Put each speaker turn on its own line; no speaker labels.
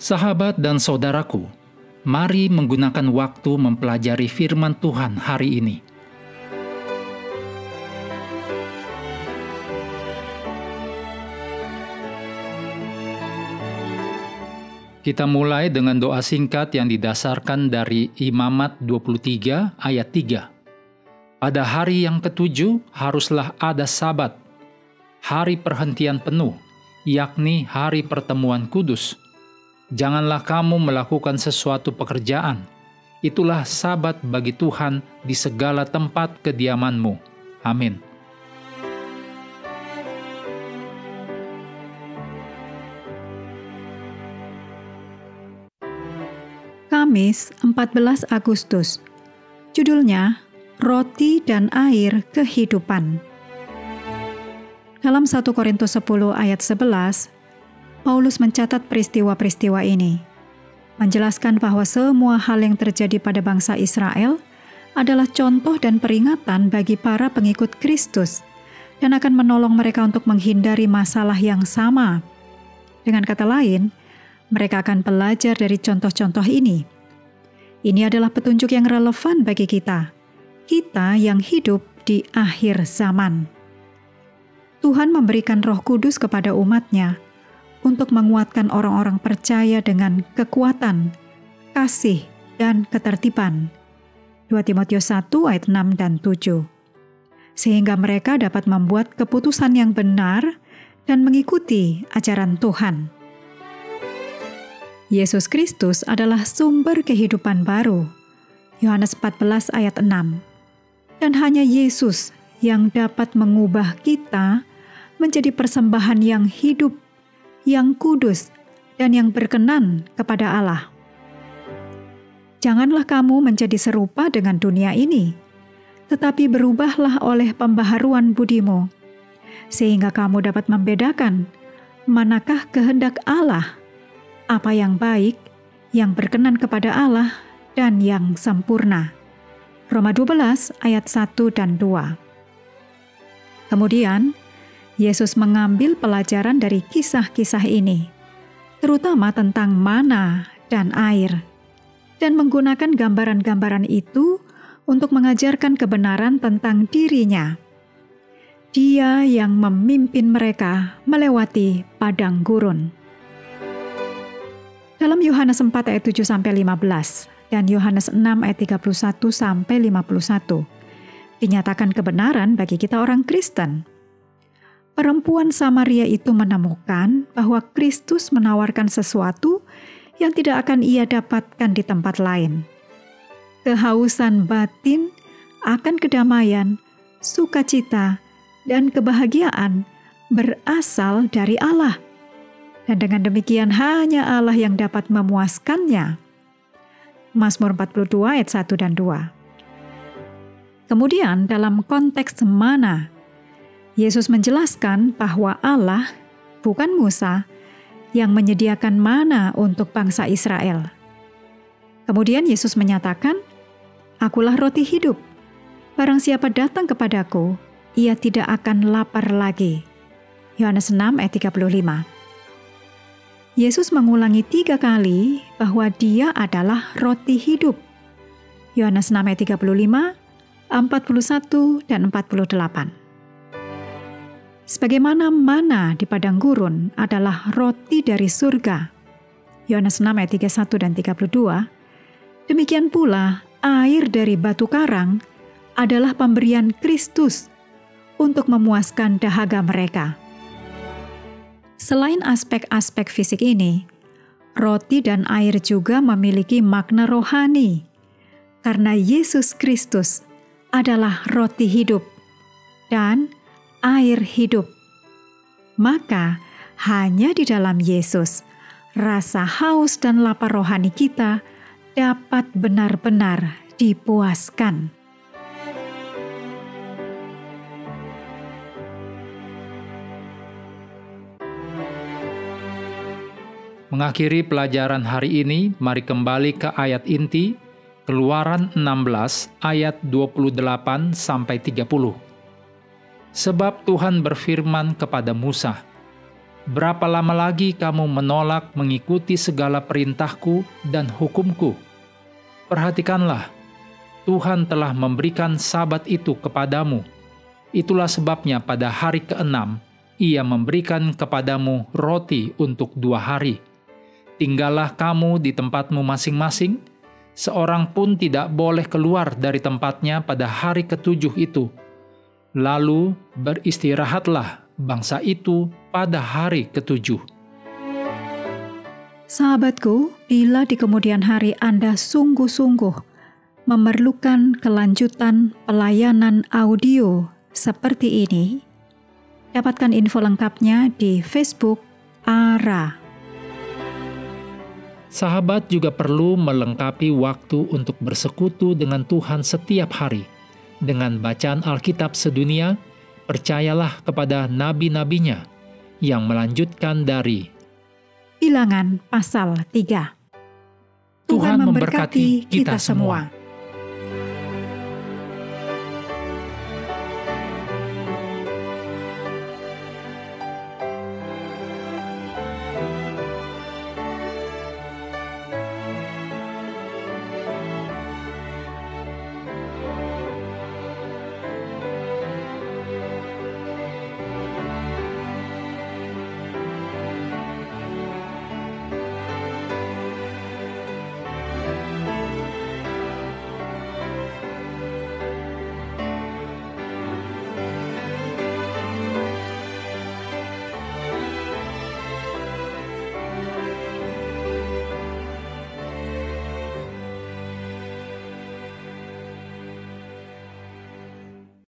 Sahabat dan saudaraku, mari menggunakan waktu mempelajari firman Tuhan hari ini. Kita mulai dengan doa singkat yang didasarkan dari Imamat 23 ayat 3. Pada hari yang ketujuh haruslah ada Sabat, hari perhentian penuh, yakni hari pertemuan kudus. Janganlah kamu melakukan sesuatu pekerjaan. Itulah Sabat bagi Tuhan di segala tempat kediamanmu. Amin.
Kamis 14 Agustus. Judulnya Roti dan Air Kehidupan. Dalam 1 Korintus 10 ayat 11, Paulus mencatat peristiwa-peristiwa ini, menjelaskan bahwa semua hal yang terjadi pada bangsa Israel adalah contoh dan peringatan bagi para pengikut Kristus dan akan menolong mereka untuk menghindari masalah yang sama. Dengan kata lain, mereka akan belajar dari contoh-contoh ini. Ini adalah petunjuk yang relevan bagi kita yang hidup di akhir zaman. Tuhan memberikan Roh Kudus kepada umat-Nya untuk menguatkan orang-orang percaya dengan kekuatan, kasih, dan ketertiban. 2 Timotius 1 ayat 6 dan 7. Sehingga mereka dapat membuat keputusan yang benar dan mengikuti ajaran Tuhan. Yesus Kristus adalah sumber kehidupan baru. Yohanes 14 ayat 6. Dan hanya Yesus yang dapat mengubah kita menjadi persembahan yang hidup, yang kudus, dan yang berkenan kepada Allah. Janganlah kamu menjadi serupa dengan dunia ini, tetapi berubahlah oleh pembaharuan budimu, sehingga kamu dapat membedakan manakah kehendak Allah, apa yang baik, yang berkenan kepada Allah, dan yang sempurna. Roma 12 ayat 1 dan 2. Kemudian, Yesus mengambil pelajaran dari kisah-kisah ini, terutama tentang mana dan air, dan menggunakan gambaran-gambaran itu untuk mengajarkan kebenaran tentang dirinya. Dia yang memimpin mereka melewati padang gurun. Dalam Yohanes 4 ayat 7-15 dan Yohanes 6 ayat 31-51 dinyatakan kebenaran bagi kita orang Kristen. Perempuan Samaria itu menemukan bahwa Kristus menawarkan sesuatu yang tidak akan ia dapatkan di tempat lain. Kehausan batin akan kedamaian, sukacita, dan kebahagiaan berasal dari Allah. Dan dengan demikian hanya Allah yang dapat memuaskannya. Mazmur 42 ayat 1 dan 2. Kemudian dalam konteks mana, Yesus menjelaskan bahwa Allah, bukan Musa, yang menyediakan mana untuk bangsa Israel. Kemudian Yesus menyatakan, "Akulah roti hidup. Barang siapa datang kepadaku, ia tidak akan lapar lagi." Yohanes 6 ayat 35. Yesus mengulangi 3 kali bahwa Dia adalah roti hidup. Yohanes 6 ayat 35, 41, dan 48. Sebagaimana mana di padang gurun adalah roti dari surga. Yohanes 6 ayat 31 dan 32. Demikian pula air dari batu karang adalah pemberian Kristus untuk memuaskan dahaga mereka. Selain aspek-aspek fisik ini, roti dan air juga memiliki makna rohani, karena Yesus Kristus adalah roti hidup dan air hidup. Maka hanya di dalam Yesus, rasa haus dan lapar rohani kita dapat benar-benar dipuaskan.
Mengakhiri pelajaran hari ini, mari kembali ke ayat inti, Keluaran 16 ayat 28-30. Sebab Tuhan berfirman kepada Musa, Berapa lama lagi kamu menolak mengikuti segala perintahku dan hukumku? Perhatikanlah, Tuhan telah memberikan Sabat itu kepadamu. Itulah sebabnya pada hari ke-6, Ia memberikan kepadamu roti untuk 2 hari. Tinggallah kamu di tempatmu masing-masing, seorang pun tidak boleh keluar dari tempatnya pada hari ke-7 itu. Lalu beristirahatlah bangsa itu pada hari ke-7.
Sahabatku, bila di kemudian hari Anda sungguh-sungguh memerlukan kelanjutan pelayanan audio seperti ini, dapatkan info lengkapnya di Facebook ARA.
Sahabat juga perlu melengkapi waktu untuk bersekutu dengan Tuhan setiap hari. Dengan bacaan Alkitab sedunia, percayalah kepada nabi-nabinya yang melanjutkan dari
Bilangan pasal 3.
Tuhan memberkati kita semua.